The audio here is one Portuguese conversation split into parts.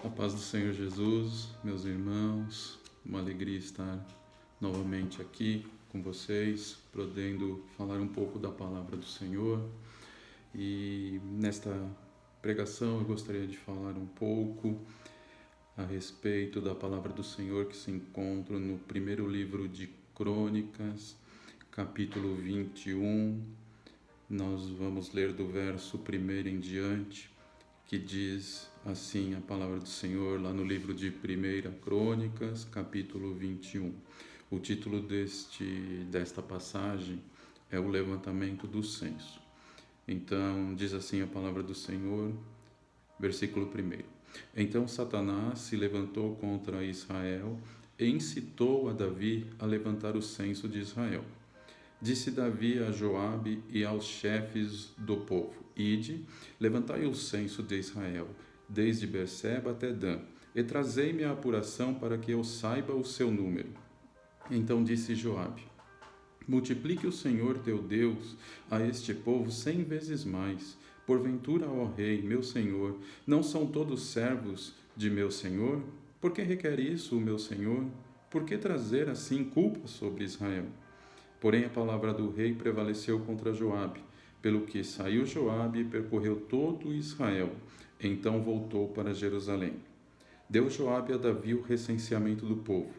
A paz do Senhor Jesus, meus irmãos, uma alegria estar novamente aqui com vocês, podendo falar um pouco da palavra do Senhor. E nesta pregação eu gostaria de falar um pouco a respeito da palavra do Senhor que se encontra no primeiro livro de Crônicas, capítulo 21. Nós vamos ler do verso 1 em diante, que diz assim a palavra do Senhor lá no livro de 1 Crônicas, capítulo 21. O título desta passagem é o levantamento do censo. Então, diz assim a palavra do Senhor, versículo 1. Então Satanás se levantou contra Israel e incitou a Davi a levantar o censo de Israel. Disse Davi a Joabe e aos chefes do povo: Ide, levantai o censo de Israel, desde Berseba até Dan, e trazei-me a apuração para que eu saiba o seu número. Então disse Joabe: Multiplique o Senhor teu Deus a este povo 100 vezes mais. Porventura, ó rei, meu senhor, não são todos servos de meu senhor? Por que requer isso o meu senhor? Por que trazer assim culpa sobre Israel? Porém a palavra do rei prevaleceu contra Joabe, pelo que saiu Joabe e percorreu todo Israel. Então voltou para Jerusalém. Deu Joabe a Davi o recenseamento do povo.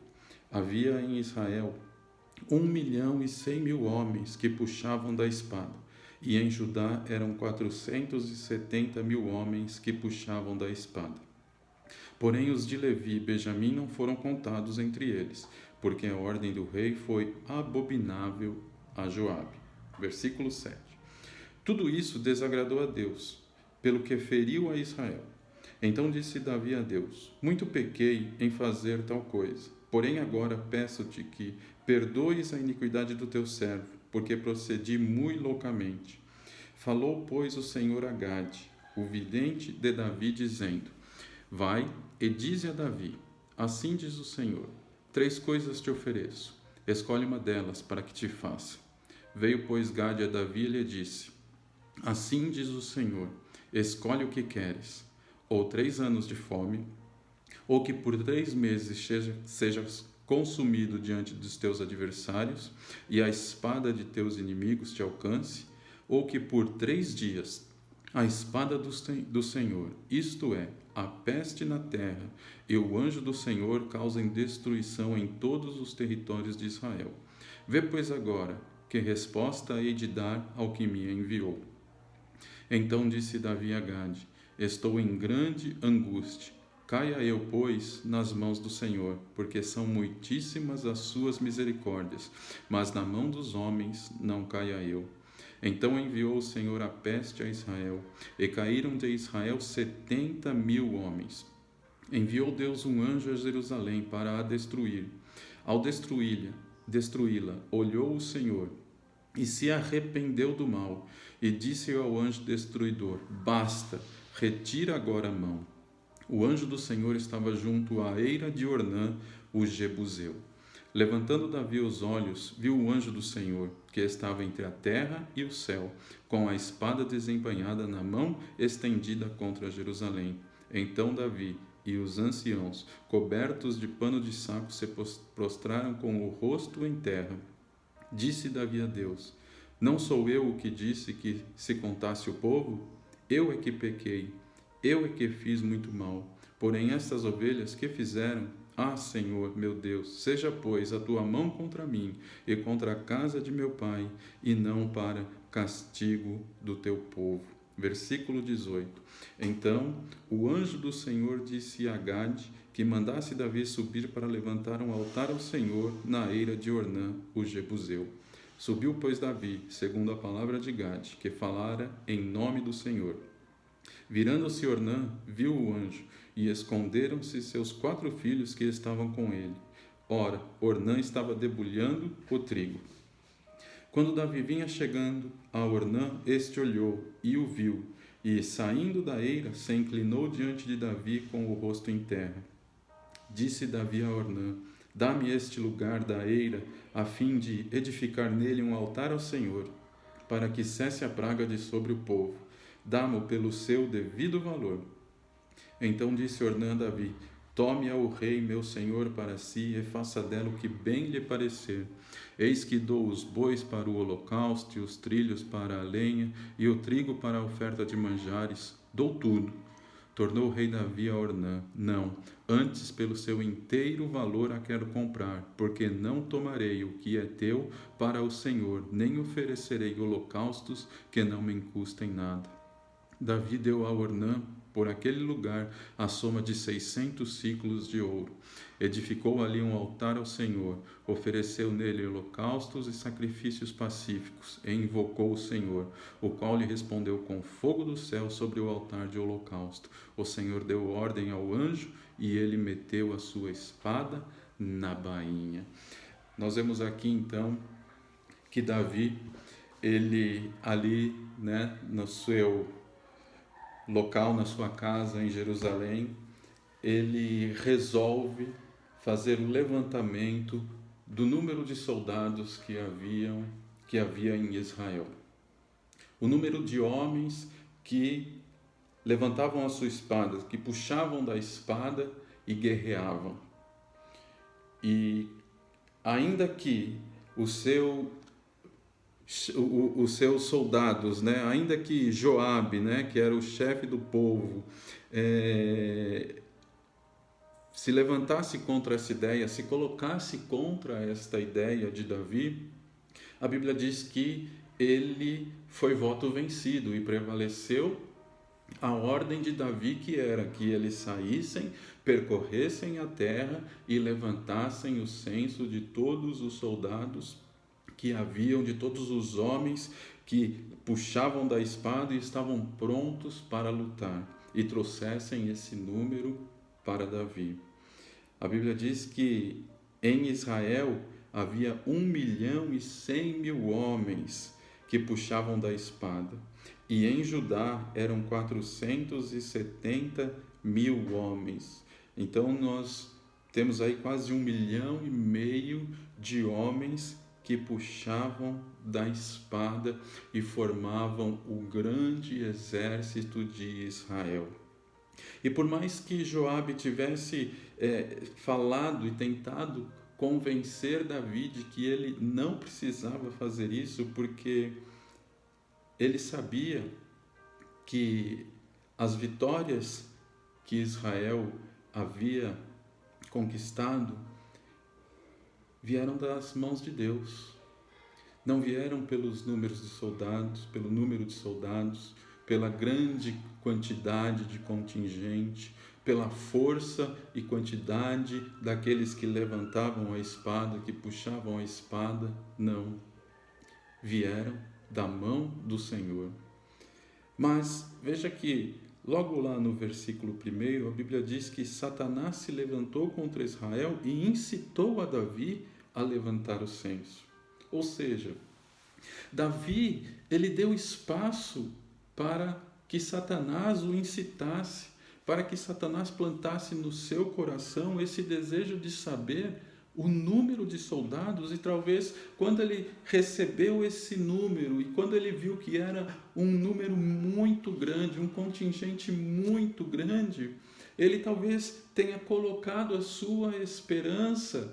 Havia em Israel 1.100.000 homens que puxavam da espada, e em Judá eram 470.000 homens que puxavam da espada. Porém os de Levi e Benjamim não foram contados entre eles, porque a ordem do rei foi abominável a Joabe. Versículo 7. Tudo isso desagradou a Deus, pelo que feriu a Israel. Então disse Davi a Deus: Muito pequei em fazer tal coisa, porém agora peço-te que perdoes a iniquidade do teu servo, porque procedi muito loucamente. Falou, pois, o Senhor a Gade, o vidente de Davi, dizendo: Vai e dize a Davi: Assim diz o Senhor: 3 coisas te ofereço, escolhe uma delas para que te faça. Veio, pois, Gade a Davi e lhe disse: Assim diz o Senhor: escolhe o que queres, ou 3 anos de fome, ou que por 3 meses sejas consumido diante dos teus adversários, e a espada de teus inimigos te alcance, ou que por 3 dias a espada do Senhor, isto é, a peste na terra, e o anjo do Senhor causem destruição em todos os territórios de Israel. Vê, pois, agora que resposta hei de dar ao que me enviou. Então disse Davi a Gade: Estou em grande angústia. Caia eu, pois, nas mãos do Senhor, porque são muitíssimas as suas misericórdias, mas na mão dos homens não caia eu. Então enviou o Senhor a peste a Israel, e caíram de Israel 70.000 homens. Enviou Deus um anjo a Jerusalém para a destruir. Ao destruí-la, olhou o Senhor e se arrependeu do mal, e disse ao anjo destruidor: Basta, retira agora a mão. O anjo do Senhor estava junto à eira de Ornã, o Jebuseu. Levantando Davi os olhos, viu o anjo do Senhor, que estava entre a terra e o céu, com a espada desembainhada na mão estendida contra Jerusalém. Então Davi e os anciãos, cobertos de pano de saco, se prostraram com o rosto em terra. Disse Davi a Deus: Não sou eu o que disse que se contasse o povo? Eu é que pequei, eu é que fiz muito mal. Porém estas ovelhas que fizeram? Ah, Senhor, meu Deus, seja, pois, a tua mão contra mim e contra a casa de meu pai, e não para castigo do teu povo. Versículo 18. Então o anjo do Senhor disse a Gade que mandasse Davi subir para levantar um altar ao Senhor na eira de Ornã, o Jebuseu. Subiu, pois, Davi, segundo a palavra de Gade, que falara em nome do Senhor. Virando-se Ornã, viu o anjo, e esconderam-se seus 4 filhos que estavam com ele. Ora, Ornã estava debulhando o trigo. Quando Davi vinha chegando a Ornã, este olhou e o viu, e, saindo da eira, se inclinou diante de Davi com o rosto em terra. Disse Davi a Ornã: Dá-me este lugar da eira, a fim de edificar nele um altar ao Senhor, para que cesse a praga de sobre o povo. Dá-mo pelo seu devido valor. Então disse Ornã a Davi: Tome ao rei meu senhor para si e faça dela o que bem lhe parecer. Eis que dou os bois para o holocausto, e os trilhos para a lenha, e o trigo para a oferta de manjares. Dou tudo. Tornou o rei Davi a Ornã: Não, antes pelo seu inteiro valor a quero comprar, porque não tomarei o que é teu para o Senhor, nem oferecerei holocaustos que não me custem nada. Davi deu a Ornã, por aquele lugar, a soma de 600 ciclos de ouro. Edificou ali um altar ao Senhor, ofereceu nele holocaustos e sacrifícios pacíficos, e invocou o Senhor, o qual lhe respondeu com fogo do céu sobre o altar de holocausto. O Senhor deu ordem ao anjo, e ele meteu a sua espada na bainha. Nós vemos aqui então que Davi, ele ali, no seu local, na sua casa em Jerusalém, ele resolve fazer o levantamento do número de soldados que havia em Israel. O número de homens que levantavam a sua espada, que puxavam da espada e guerreavam. E ainda que os seus soldados, ainda que Joabe, que era o chefe do povo, se levantasse contra essa ideia, se colocasse contra esta ideia de Davi, a Bíblia diz que ele foi voto vencido e prevaleceu a ordem de Davi, que era que eles saíssem, percorressem a terra e levantassem o censo de todos os soldados que haviam, de todos os homens que puxavam da espada e estavam prontos para lutar, e trouxessem esse número para Davi. A Bíblia diz que em Israel havia 1.100.000 homens que puxavam da espada, e em Judá eram 470.000 homens. Então nós temos aí quase 1,5 milhão de homens que puxavam da espada e formavam o grande exército de Israel. E por mais que Joabe tivesse falado e tentado convencer Davi de que ele não precisava fazer isso, porque ele sabia que as vitórias que Israel havia conquistado vieram das mãos de Deus. Não vieram pelos números de soldados, pelo número de soldados, pela grande quantidade de contingente, pela força e quantidade daqueles que levantavam a espada, que puxavam a espada. Não. Vieram da mão do Senhor. Mas veja que logo lá no versículo 1, a Bíblia diz que Satanás se levantou contra Israel e incitou a Davi a levantar o censo. Ou seja, Davi, ele deu espaço para que Satanás o incitasse, para que Satanás plantasse no seu coração esse desejo de saber o número de soldados, e talvez quando ele recebeu esse número e quando ele viu que era um número muito grande, um contingente muito grande, ele talvez tenha colocado a sua esperança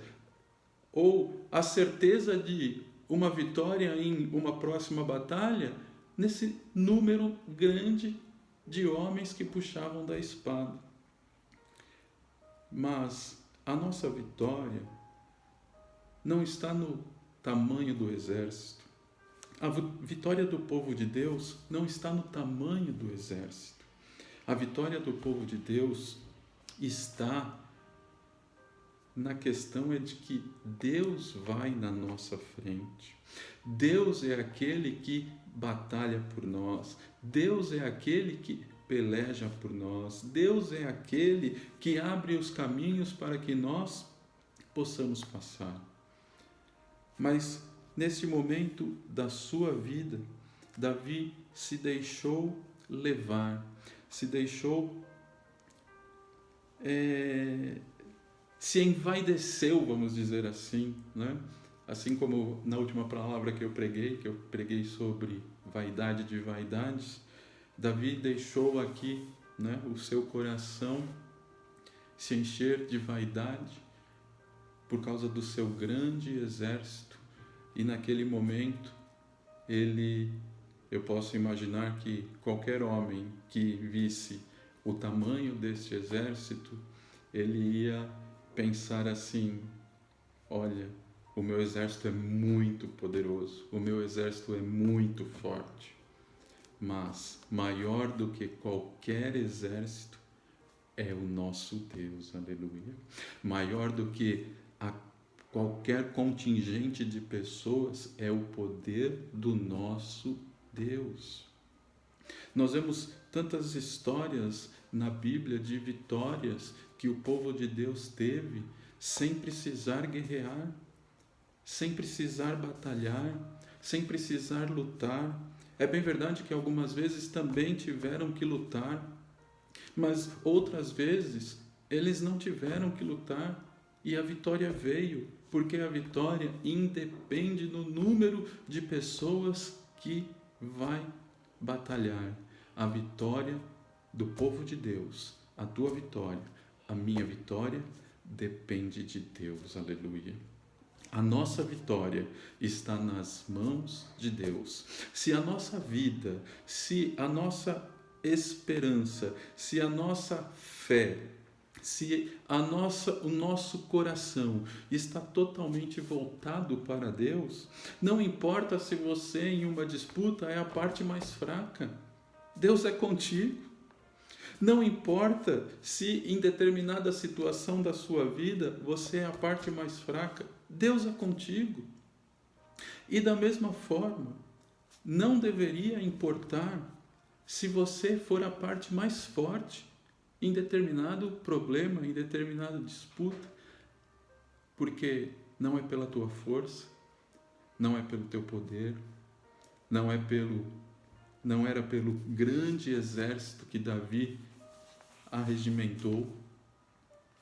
ou a certeza de uma vitória em uma próxima batalha nesse número grande de homens que puxavam da espada. Mas a nossa vitória não está no tamanho do exército. A vitória do povo de Deus não está no tamanho do exército. A vitória do povo de Deus está na questão de que Deus vai na nossa frente. Deus é aquele que batalha por nós. Deus é aquele que peleja por nós. Deus é aquele que abre os caminhos para que nós possamos passar. Mas nesse momento da sua vida, Davi se deixou levar, se deixou, se envaideceu, vamos dizer assim, Assim como na última palavra que eu preguei sobre vaidade de vaidades, Davi deixou aqui né, o seu coração se encher de vaidade por causa do seu grande exército. E naquele momento, eu posso imaginar que qualquer homem que visse o tamanho deste exército, ele ia pensar assim: olha, o meu exército é muito poderoso, o meu exército é muito forte, mas maior do que qualquer exército é o nosso Deus, aleluia. Maior do que qualquer contingente de pessoas é o poder do nosso Deus. Nós vemos tantas histórias na Bíblia de vitórias que o povo de Deus teve sem precisar guerrear, sem precisar batalhar, sem precisar lutar. É bem verdade que algumas vezes também tiveram que lutar, mas outras vezes eles não tiveram que lutar e a vitória veio, porque a vitória independe do número de pessoas que vai batalhar. A vitória do povo de Deus, a tua vitória, a minha vitória, depende de Deus, aleluia. A nossa vitória está nas mãos de Deus. Se a nossa vida, se a nossa esperança, se a nossa fé, se o nosso coração está totalmente voltado para Deus, não importa se você em uma disputa é a parte mais fraca, Deus é contigo. Não importa se em determinada situação da sua vida você é a parte mais fraca, Deus é contigo. E da mesma forma, não deveria importar se você for a parte mais forte em determinado problema, em determinada disputa, porque não é pela tua força, não é pelo teu poder, não era pelo grande exército que Davi arregimentou,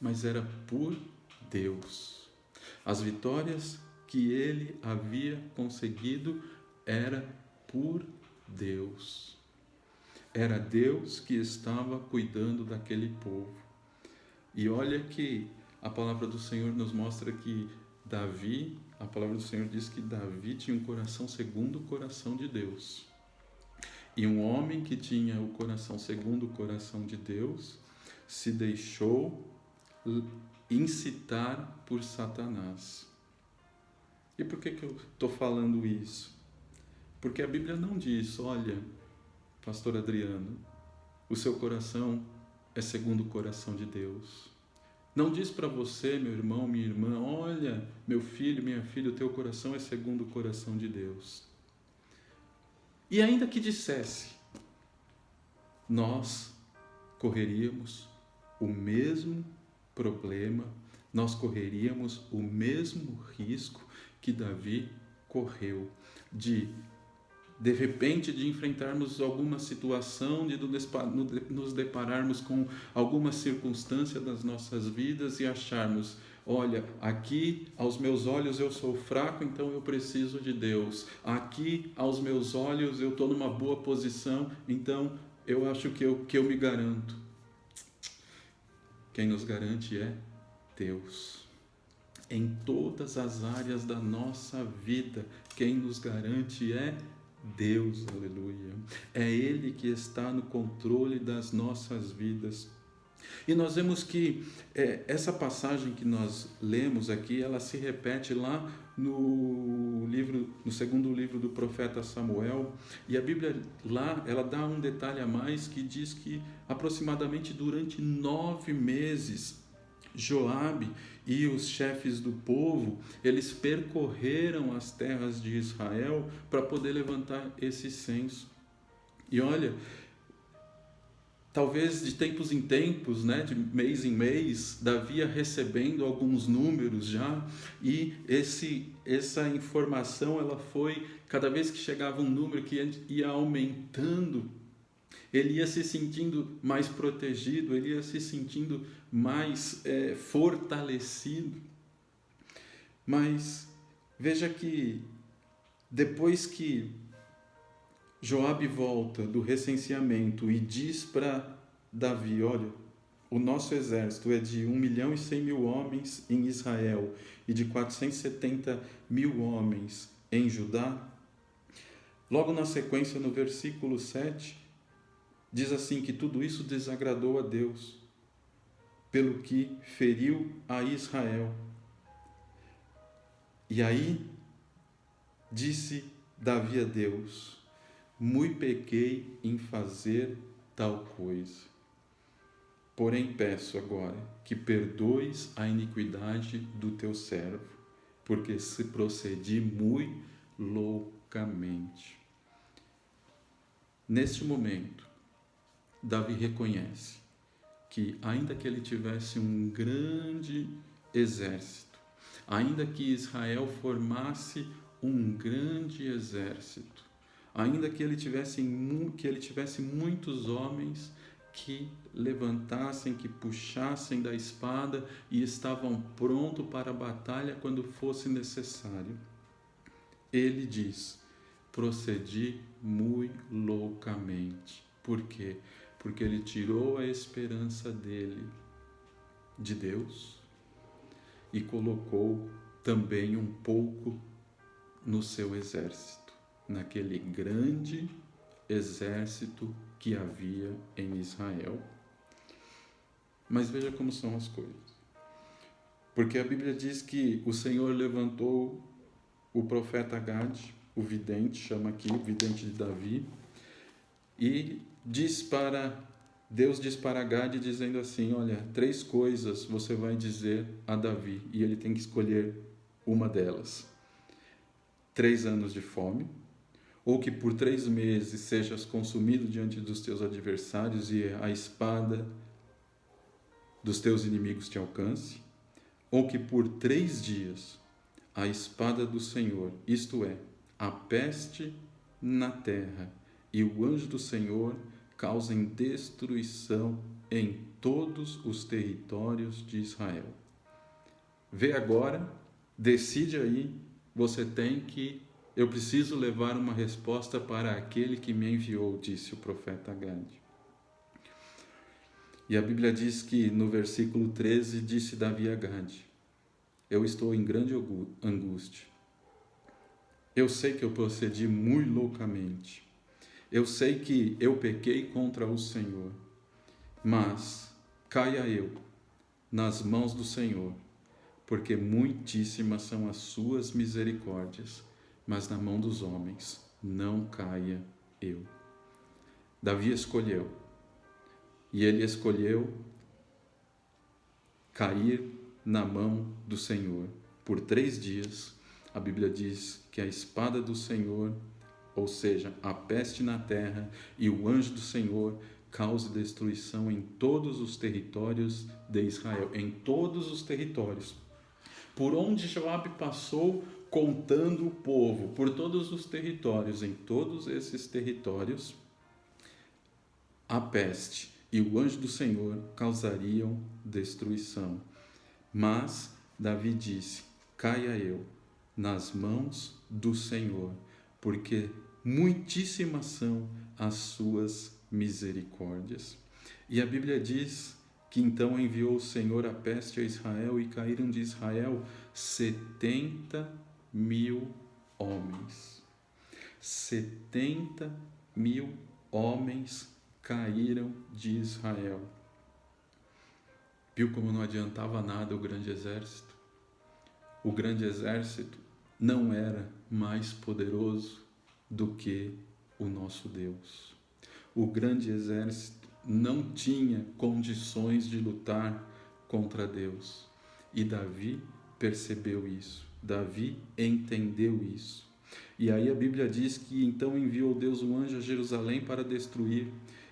mas era por Deus. As vitórias que ele havia conseguido era por Deus. Era Deus que estava cuidando daquele povo. E olha que a palavra do Senhor nos mostra que a palavra do Senhor diz que Davi tinha um coração segundo o coração de Deus. E um homem que tinha o coração segundo o coração de Deus se deixou incitar por Satanás. E por que eu estou falando isso? Porque a Bíblia não diz: olha, pastor Adriano, o seu coração é segundo o coração de Deus. Não diz para você, meu irmão, minha irmã: olha, meu filho, minha filha, o teu coração é segundo o coração de Deus. E ainda que dissesse, nós correríamos o mesmo problema, nós correríamos o mesmo risco que Davi correu de repente, de enfrentarmos alguma situação, de nos depararmos com alguma circunstância das nossas vidas e acharmos: olha, aqui aos meus olhos eu sou fraco, então eu preciso de Deus. Aqui aos meus olhos eu estou numa boa posição, então eu acho que eu me garanto. Quem nos garante é Deus. Em todas as áreas da nossa vida, quem nos garante é Deus, aleluia. É Ele que está no controle das nossas vidas. E nós vemos que essa passagem que nós lemos aqui, ela se repete lá no segundo livro do profeta Samuel, e a Bíblia lá, ela dá um detalhe a mais que diz que aproximadamente durante 9 meses, Joabe e os chefes do povo, eles percorreram as terras de Israel para poder levantar esse censo. E olha, talvez de tempos em tempos, né, de mês em mês, Davi ia recebendo alguns números já, e essa informação, ela foi, cada vez que chegava um número que ia aumentando, ele ia se sentindo mais protegido, ele ia se sentindo mais fortalecido. Mas veja que depois que Joabe volta do recenseamento e diz para Davi: olha, o nosso exército é de 1.100.000 homens em Israel e de 470.000 homens em Judá. Logo na sequência, no versículo 7, diz assim que tudo isso desagradou a Deus, pelo que feriu a Israel. E aí disse Davi a Deus: muito pequei em fazer tal coisa. Porém peço agora que perdoes a iniquidade do teu servo, porque se procedi muito loucamente. Neste momento, Davi reconhece que, ainda que ele tivesse um grande exército, ainda que Israel formasse um grande exército, ainda que ele tivesse muitos homens que levantassem, que puxassem da espada e estavam prontos para a batalha quando fosse necessário, ele diz: procedi muito loucamente. Por quê? Porque ele tirou a esperança dele de Deus e colocou também um pouco no seu exército, naquele grande exército que havia em Israel. Mas veja como são as coisas. Porque a Bíblia diz que o Senhor levantou o profeta Gade, o vidente, chama aqui o vidente de Davi, e Deus diz para Gade dizendo assim: olha, 3 coisas você vai dizer a Davi, e ele tem que escolher uma delas. 3 anos de fome, ou que por 3 meses sejas consumido diante dos teus adversários e a espada dos teus inimigos te alcance, ou que por 3 dias a espada do Senhor, isto é, a peste na terra, e o anjo do Senhor causem destruição em todos os territórios de Israel. Vê agora, decide aí, eu preciso levar uma resposta para aquele que me enviou, disse o profeta Gade. E a Bíblia diz que no versículo 13 disse Davi a Gade: eu estou em grande angústia. Eu sei que eu procedi muito loucamente. Eu sei que eu pequei contra o Senhor. Mas caia eu nas mãos do Senhor, porque muitíssimas são as suas misericórdias, mas na mão dos homens não caia eu. Davi escolheu, e ele escolheu cair na mão do Senhor. Por 3 dias, a Bíblia diz que a espada do Senhor, ou seja, a peste na terra, e o anjo do Senhor cause destruição em todos os territórios de Israel, em todos os territórios. Por onde Joabe passou contando o povo, por todos os territórios, em todos esses territórios, a peste e o anjo do Senhor causariam destruição. Mas Davi disse: caia eu nas mãos do Senhor, porque muitíssimas são as suas misericórdias. E a Bíblia diz que então enviou o Senhor a peste a Israel, e caíram de Israel 70.000 homens. 70.000 homens caíram de Israel. Viu como não adiantava nada o grande exército? O grande exército não era mais poderoso do que o nosso Deus. O grande exército não tinha condições de lutar contra Deus. E Davi percebeu isso. Davi entendeu isso. E aí a Bíblia diz que então enviou Deus um anjo a Jerusalém para destruir.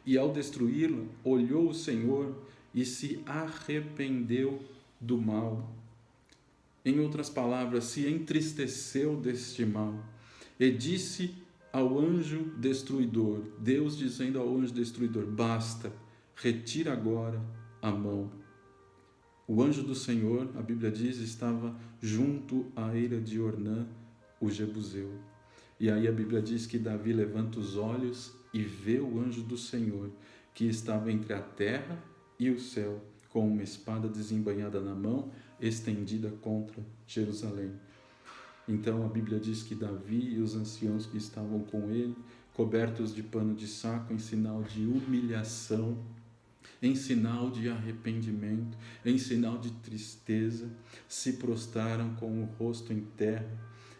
E ao destruí-lo, olhou o Senhor e se arrependeu do mal. Em outras palavras, se entristeceu deste mal. E disse ao anjo destruidor, Deus dizendo ao anjo destruidor: basta, retira agora a mão. O anjo do Senhor, a Bíblia diz, estava junto à eira de Ornã, o Jebuseu. E aí a Bíblia diz que Davi levanta os olhos e vê o anjo do Senhor, que estava entre a terra e o céu, com uma espada desembainhada na mão, estendida contra Jerusalém. Então a Bíblia diz que Davi e os anciãos que estavam com ele, cobertos de pano de saco, em sinal de humilhação, em sinal de arrependimento, em sinal de tristeza, se prostraram com o rosto em terra.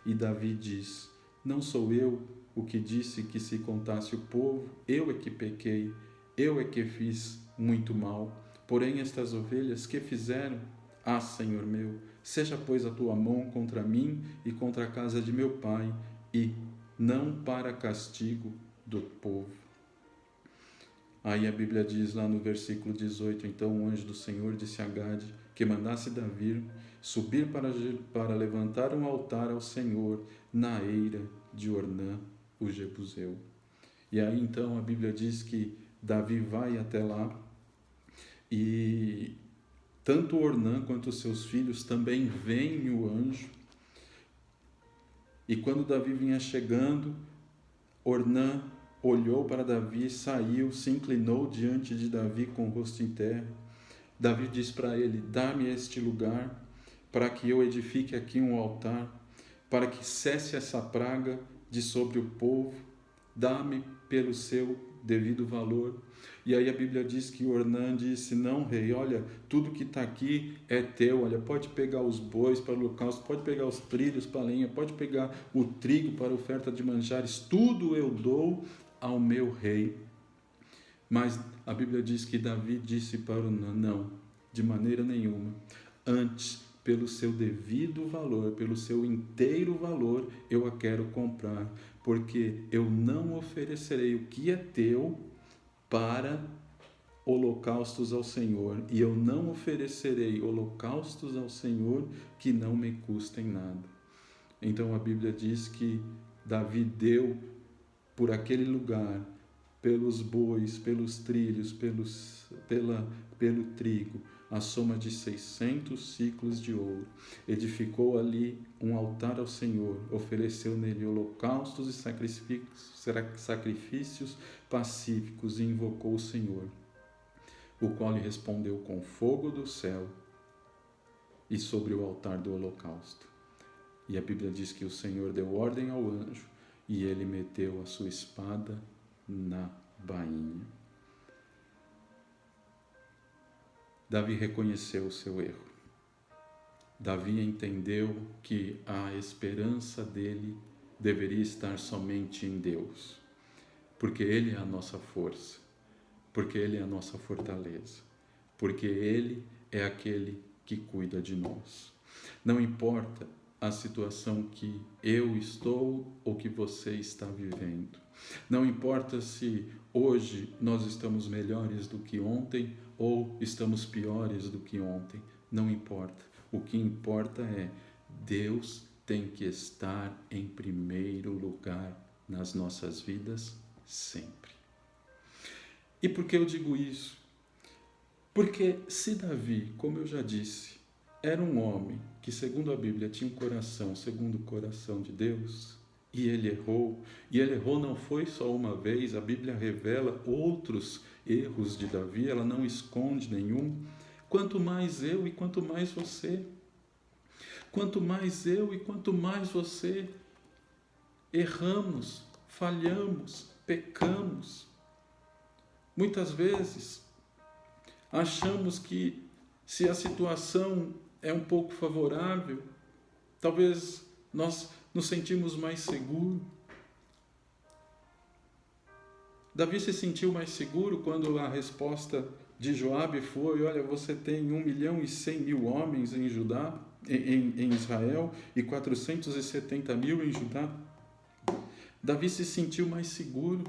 E Davi diz: não sou eu o que disse que se contasse o povo? Eu é que pequei, eu é que fiz muito mal. Porém estas ovelhas, que fizeram? Ah, Senhor meu, seja pois a tua mão contra mim e contra a casa de meu pai, e não para castigo do povo. Aí a Bíblia diz lá no versículo 18, então o anjo do Senhor disse a Gade que mandasse Davi subir para levantar um altar ao Senhor na eira de Ornã, o Jebuseu. E aí então a Bíblia diz que Davi vai até lá e tanto Ornã quanto os seus filhos também veem o anjo. E quando Davi vinha chegando, Ornã olhou para Davi, saiu, se inclinou diante de Davi com o rosto em terra. Davi diz para ele: dá-me este lugar para que eu edifique aqui um altar, para que cesse essa praga de sobre o povo, dá-me pelo seu devido valor. E aí a Bíblia diz que Ornã disse: não, rei, olha, tudo que está aqui é teu, olha, pode pegar os bois para o holocausto, pode pegar os trilhos para a lenha, pode pegar o trigo para a oferta de manjares, tudo eu dou ao meu rei. Mas a Bíblia diz que Davi disse para Ornã: não, de maneira nenhuma, antes, pelo seu devido valor, pelo seu inteiro valor, eu a quero comprar, porque eu não oferecerei o que é teu para holocaustos ao Senhor, e eu não oferecerei holocaustos ao Senhor que não me custem nada. Então a Bíblia diz que Davi deu por aquele lugar, pelos bois, pelos trilhos, pelo trigo, a soma de 600 siclos de ouro. Edificou ali um altar ao Senhor, ofereceu nele holocaustos e sacrifícios pacíficos e invocou o Senhor, o qual lhe respondeu com fogo do céu e sobre o altar do holocausto. E a Bíblia diz que o Senhor deu ordem ao anjo e ele meteu a sua espada na bainha. Davi reconheceu o seu erro. Davi entendeu que a esperança dele deveria estar somente em Deus, porque Ele é a nossa força, porque Ele é a nossa fortaleza, porque Ele é aquele que cuida de nós. Não importa a situação que eu estou ou que você está vivendo. Não importa se hoje nós estamos melhores do que ontem ou estamos piores do que ontem. Não importa. O que importa é Deus tem que estar em primeiro lugar nas nossas vidas sempre. E por que eu digo isso? Porque se Davi, como eu já disse, era um homem que, segundo a Bíblia, tinha um coração segundo o coração de Deus, e ele errou não foi só uma vez, a Bíblia revela outros erros de Davi, ela não esconde nenhum. Quanto mais eu e quanto mais você, quanto mais eu e quanto mais você erramos, falhamos, pecamos. Muitas vezes achamos que se a situação é um pouco favorável, talvez nós nos sentimos mais seguros. Davi se sentiu mais seguro quando a resposta de Joabe foi: olha, você tem 1.100.000 homens em Judá, em Israel, e 470.000 em Judá. Davi se sentiu mais seguro,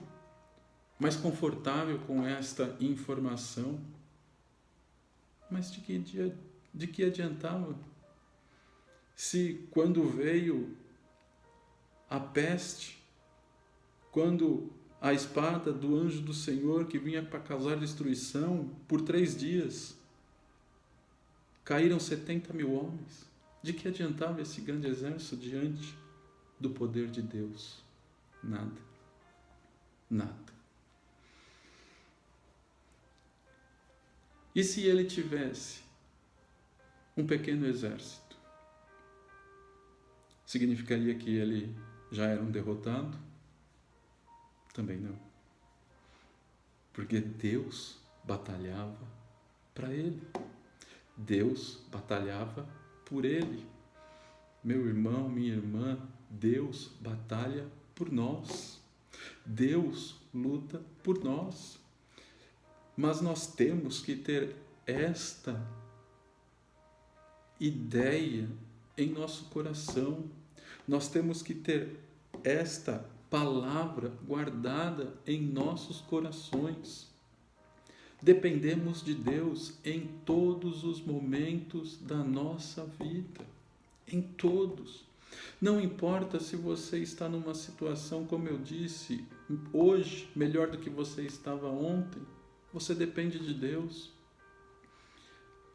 mais confortável com esta informação. Mas de que adiantava? Se quando veio a peste, quando a espada do anjo do Senhor que vinha para causar destruição, por 3 dias, caíram 70.000 homens. De que adiantava esse grande exército diante do poder de Deus? Nada. Nada. E se ele tivesse um pequeno exército? Significaria que ele já era um derrotado? Também não. Porque Deus batalhava para ele. Deus batalhava por ele. Meu irmão, minha irmã, Deus batalha por nós. Deus luta por nós. Mas nós temos que ter esta ideia em nosso coração. Nós temos que ter esta palavra guardada em nossos corações. Dependemos de Deus em todos os momentos da nossa vida. Em todos. Não importa se você está numa situação, como eu disse, hoje, melhor do que você estava ontem. Você depende de Deus.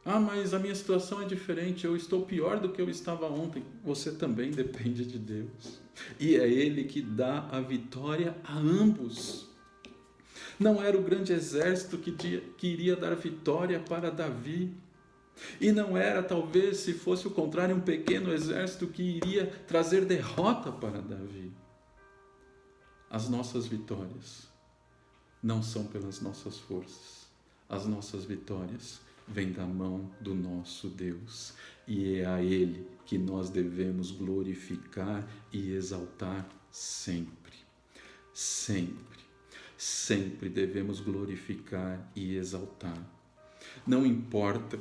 Ah, mas a minha situação é diferente, eu estou pior do que eu estava ontem. Você também depende de Deus. E é Ele que dá a vitória a ambos. Não era o grande exército que iria dar vitória para Davi. E não era, talvez, se fosse o contrário, um pequeno exército que iria trazer derrota para Davi. As nossas vitórias não são pelas nossas forças. As nossas vitórias vêm da mão do nosso Deus. E é a Ele que nós devemos glorificar e exaltar sempre. Sempre. Sempre devemos glorificar e exaltar. Não importa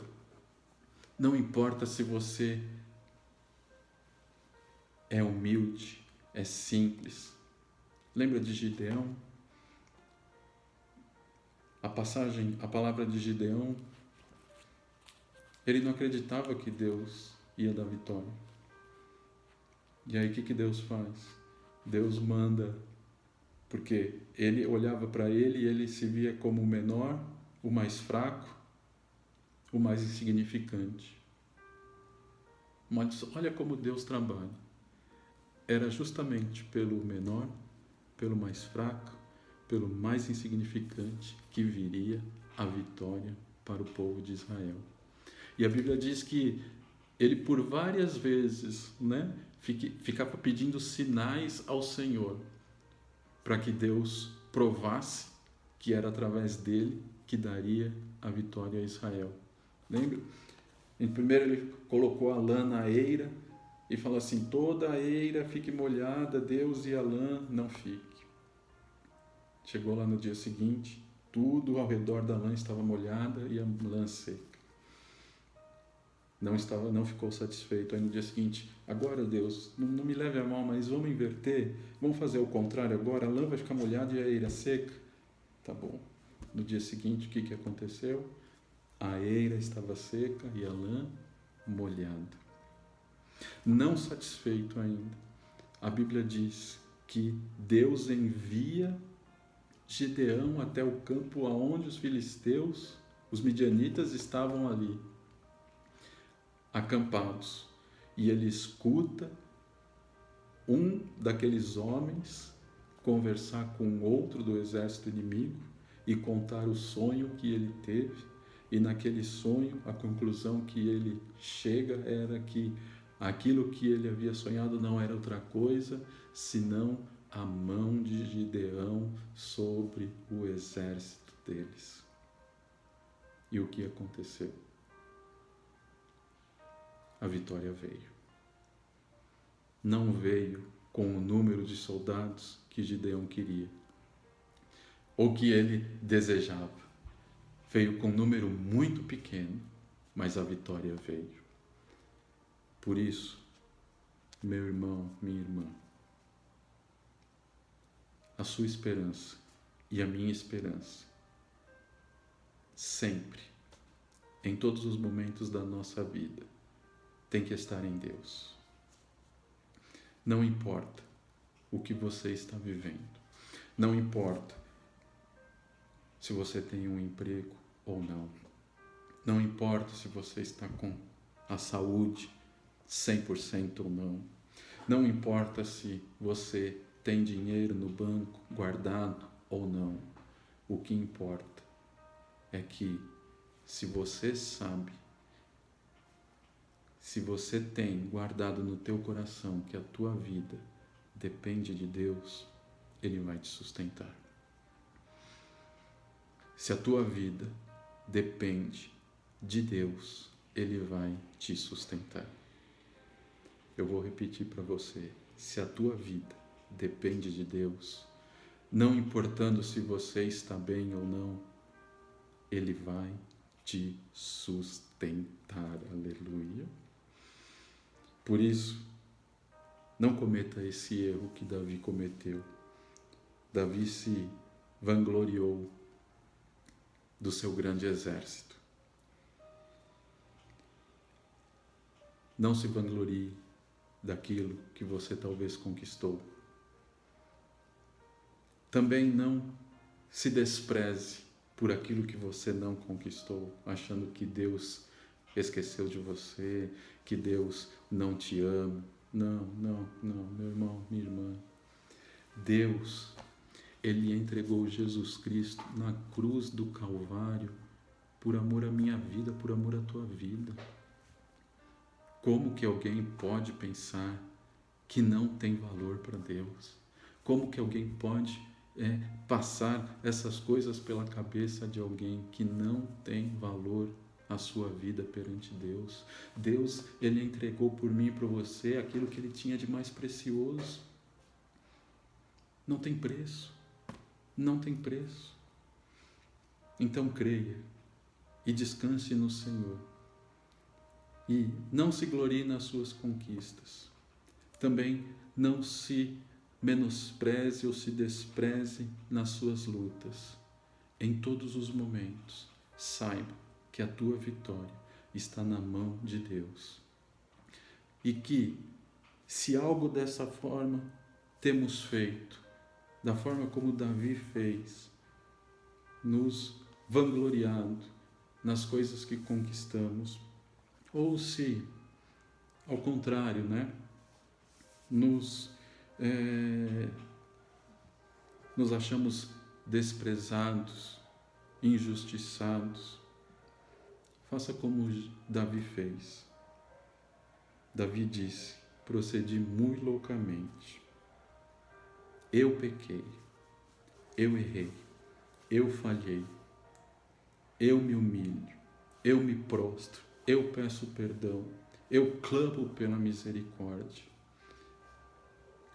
se você é humilde, é simples. Lembra de Gideão? A palavra de Gideão, ele não acreditava que Deus ia dar vitória. E aí o que Deus faz? Deus manda, porque ele olhava para ele e ele se via como o menor, o mais fraco, o mais insignificante. Mas olha como Deus trabalha. Era justamente pelo menor, pelo mais fraco, pelo mais insignificante que viria a vitória para o povo de Israel. E a Bíblia diz que ele por várias vezes, ficava pedindo sinais ao Senhor para que Deus provasse que era através dele que daria a vitória a Israel. Lembra? Primeiro ele colocou a lã na eira e falou assim: toda a eira fique molhada, Deus, e a lã não fique. Chegou lá no dia seguinte, tudo ao redor da lã estava molhada e a lã seca. Não ficou satisfeito. Aí no dia seguinte: agora Deus, não me leve a mal, mas vamos inverter, vamos fazer o contrário agora, a lã vai ficar molhada e a eira seca. Tá bom. No dia seguinte, o que aconteceu? A eira estava seca e a lã molhada. Não satisfeito ainda, a Bíblia diz que Deus envia Gideão até o campo aonde os filisteus, os midianitas, estavam ali, acampados. E ele escuta um daqueles homens conversar com outro do exército inimigo e contar o sonho que ele teve. E naquele sonho, a conclusão que ele chega era que aquilo que ele havia sonhado não era outra coisa senão a mão de Gideão sobre o exército deles. E o que aconteceu? A vitória veio. Não veio com o número de soldados que Gideão queria, ou que ele desejava. Veio com um número muito pequeno, mas a vitória veio. Por isso, meu irmão, minha irmã, a sua esperança e a minha esperança, sempre, em todos os momentos da nossa vida, tem que estar em Deus. Não importa o que você está vivendo, não importa se você tem um emprego ou não, não importa se você está com a saúde 100% ou não, não importa se você tem dinheiro no banco guardado ou não, o que importa é que se você sabe, se você tem guardado no teu coração que a tua vida depende de Deus, Ele vai te sustentar. Se a tua vida depende de Deus, Ele vai te sustentar. Eu vou repetir para você. Se a tua vida depende de Deus, não importando se você está bem ou não, Ele vai te sustentar. Aleluia. Por isso, não cometa esse erro que Davi cometeu. Davi se vangloriou do seu grande exército. Não se vanglorie daquilo que você talvez conquistou. Também não se despreze por aquilo que você não conquistou, achando que Deus esqueceu de você, que Deus não te ama. Não, meu irmão, minha irmã. Deus, Ele entregou Jesus Cristo na cruz do Calvário por amor à minha vida, por amor à tua vida. Como que alguém pode pensar que não tem valor para Deus? Como que alguém pode passar essas coisas pela cabeça de alguém que não tem valor à sua vida perante Deus? Deus, Ele entregou por mim e por você aquilo que Ele tinha de mais precioso. Não tem preço. Não tem preço. Então creia e descanse no Senhor. E não se glorie nas suas conquistas. Também não se menospreze ou se despreze nas suas lutas. Em todos os momentos, saiba que a tua vitória está na mão de Deus. E que, se algo dessa forma temos feito, da forma como Davi fez, nos vangloriando nas coisas que conquistamos, ou se, ao contrário, nos achamos desprezados, injustiçados, faça como Davi fez. Davi disse: procedi muito loucamente. Eu pequei, eu errei, eu falhei, eu me humilho, eu me prostro, eu peço perdão, eu clamo pela misericórdia.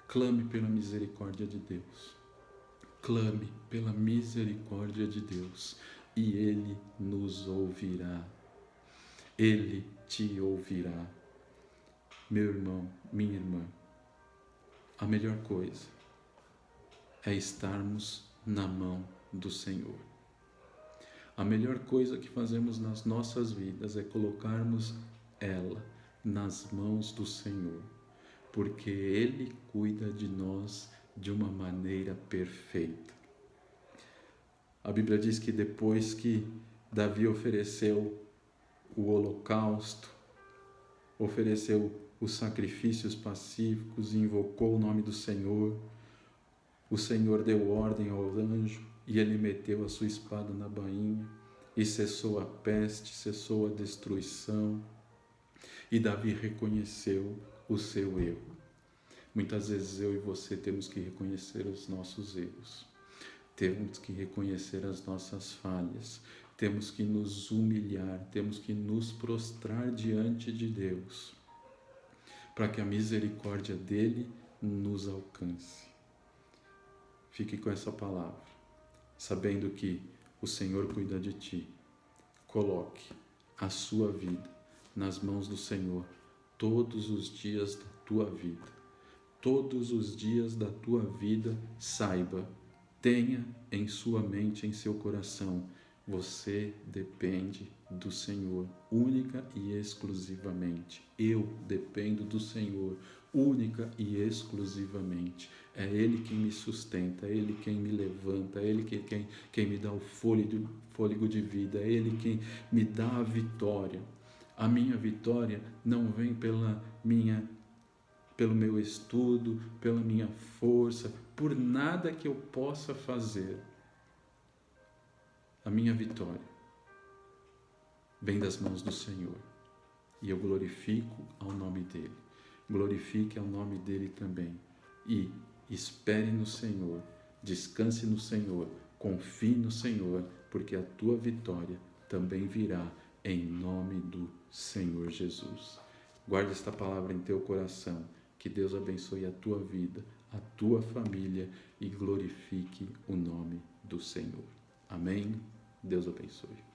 Clame pela misericórdia de Deus. Clame pela misericórdia de Deus e Ele nos ouvirá. Ele te ouvirá. Meu irmão, minha irmã, a melhor coisa é estarmos na mão do Senhor. A melhor coisa que fazemos nas nossas vidas é colocarmos ela nas mãos do Senhor, porque Ele cuida de nós de uma maneira perfeita. A Bíblia diz que depois que Davi ofereceu o holocausto, ofereceu os sacrifícios pacíficos e invocou o nome do Senhor, o Senhor deu ordem ao anjo e ele meteu a sua espada na bainha e cessou a peste, cessou a destruição, e Davi reconheceu o seu erro. Muitas vezes eu e você temos que reconhecer os nossos erros, temos que reconhecer as nossas falhas, temos que nos humilhar, temos que nos prostrar diante de Deus, para que a misericórdia dele nos alcance. Fique com essa palavra, sabendo que o Senhor cuida de ti. Coloque a sua vida nas mãos do Senhor todos os dias da tua vida. Todos os dias da tua vida, saiba, tenha em sua mente, em seu coração, você depende do Senhor, única e exclusivamente. Eu dependo do Senhor, única e exclusivamente. É Ele quem me sustenta, é Ele quem me levanta, é Ele quem me dá o fôlego de vida, é Ele quem me dá a vitória. A minha vitória não vem pelo meu estudo, pela minha força, por nada que eu possa fazer. A minha vitória vem das mãos do Senhor. E eu glorifico ao nome dele. Glorifique ao nome dele também. E espere no Senhor, descanse no Senhor, confie no Senhor, porque a tua vitória também virá em nome do Senhor Jesus. Guarde esta palavra em teu coração. Que Deus abençoe a tua vida, a tua família e glorifique o nome do Senhor. Amém? Deus abençoe.